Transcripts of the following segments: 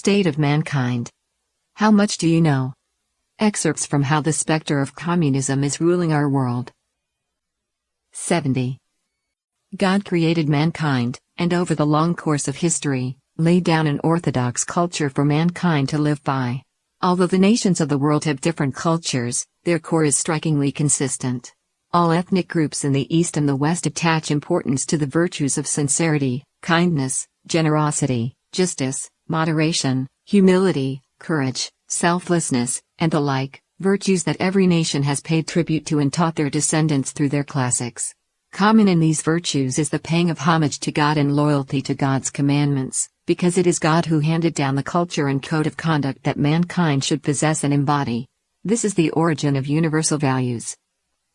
state of mankind. How much do you know? Excerpts from How the Spectre of Communism is Ruling Our World. 70. God created mankind, and over the long course of history, laid down an orthodox culture for mankind to live by. Although the nations of the world have different cultures, their core is strikingly consistent. All ethnic groups in the East and the West attach importance to the virtues of sincerity, kindness, generosity, justice, moderation, humility, courage, selflessness, and the like, virtues that every nation has paid tribute to and taught their descendants through their classics. Common in these virtues is the paying of homage to God and loyalty to God's commandments, because it is God who handed down the culture and code of conduct that mankind should possess and embody. This is the origin of universal values.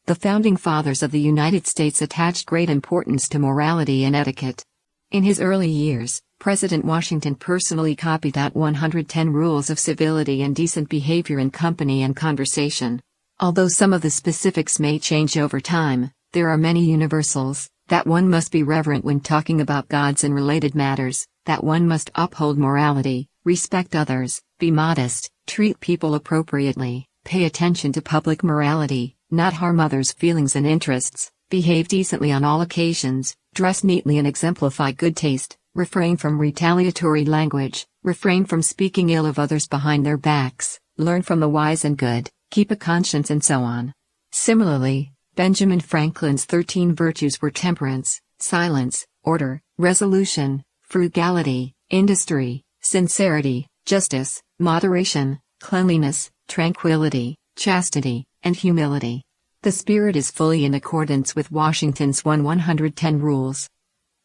The founding fathers of the United States attached great importance to morality and etiquette. In his early years, President Washington personally copied out 110 rules of civility and decent behavior in company and conversation. Although some of the specifics may change over time, there are many universals: that one must be reverent when talking about gods and related matters, that one must uphold morality, respect others, be modest, treat people appropriately, pay attention to public morality, not harm others' feelings and interests, behave decently on all occasions, dress neatly and exemplify good taste, refrain from retaliatory language, refrain from speaking ill of others behind their backs, learn from the wise and good, keep a conscience, and so on. Similarly, Benjamin Franklin's 13 virtues were temperance, silence, order, resolution, frugality, industry, sincerity, justice, moderation, cleanliness, tranquility, chastity, and humility. The spirit is fully in accordance with Washington's 110 rules.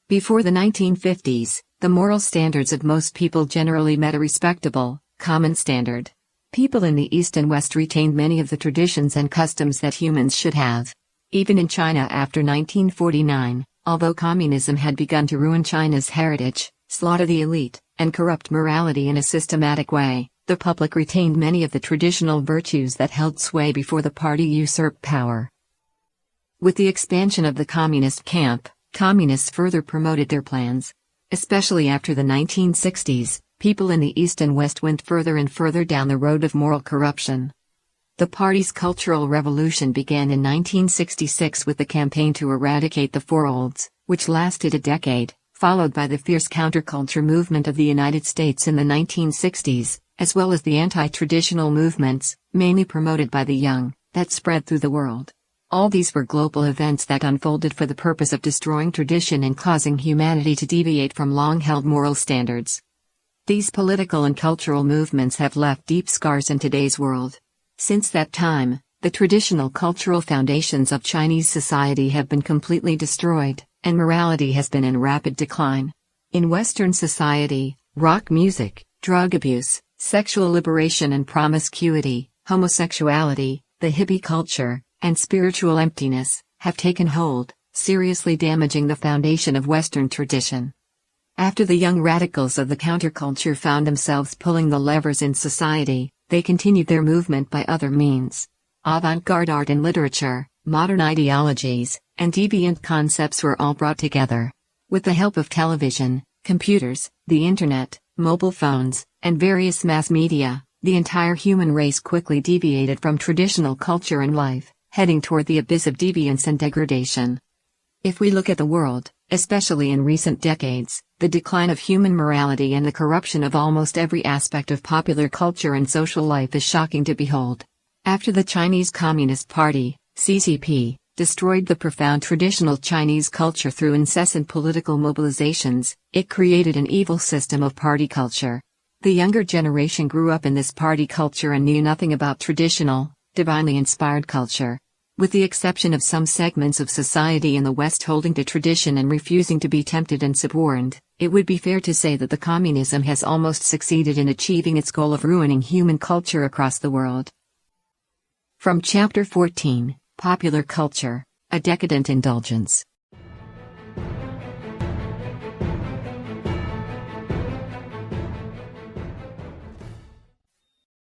Before the 1950s, the moral standards of most people generally met a respectable, common standard. People in the East and West retained many of the traditions and customs that humans should have. Even in China after 1949, although communism had begun to ruin China's heritage, slaughter the elite, and corrupt morality in a systematic way, the public retained many of the traditional virtues that held sway before the party usurped power. With the expansion of the communist camp, communists further promoted their plans. Especially after the 1960s, people in the East and West went further and further down the road of moral corruption. The party's Cultural Revolution began in 1966 with the campaign to eradicate the Four Olds, which lasted a decade, followed by the fierce counterculture movement of the United States in the 1960s, as well as the anti-traditional movements, mainly promoted by the young, that spread through the world. All these were global events that unfolded for the purpose of destroying tradition and causing humanity to deviate from long-held moral standards. These political and cultural movements have left deep scars in today's world. Since that time, the traditional cultural foundations of Chinese society have been completely destroyed, and morality has been in rapid decline. In Western society, rock music, drug abuse, sexual liberation and promiscuity, homosexuality, the hippie culture, and spiritual emptiness have taken hold, seriously damaging the foundation of Western tradition. After the young radicals of the counterculture found themselves pulling the levers in society, they continued their movement by other means. Avant-garde art and literature, modern ideologies, and deviant concepts were all brought together. With the help of television, computers, the internet, mobile phones, and various mass media, the entire human race quickly deviated from traditional culture and life, heading toward the abyss of deviance and degradation. If we look at the world, especially in recent decades, the decline of human morality and the corruption of almost every aspect of popular culture and social life is shocking to behold. After the Chinese Communist Party, CCP, destroyed the profound traditional Chinese culture through incessant political mobilizations, it created an evil system of party culture. The younger generation grew up in this party culture and knew nothing about traditional, divinely inspired culture. With the exception of some segments of society in the West holding to tradition and refusing to be tempted and suborned, it would be fair to say that the communism has almost succeeded in achieving its goal of ruining human culture across the world. From Chapter 14, Popular Culture, A Decadent Indulgence.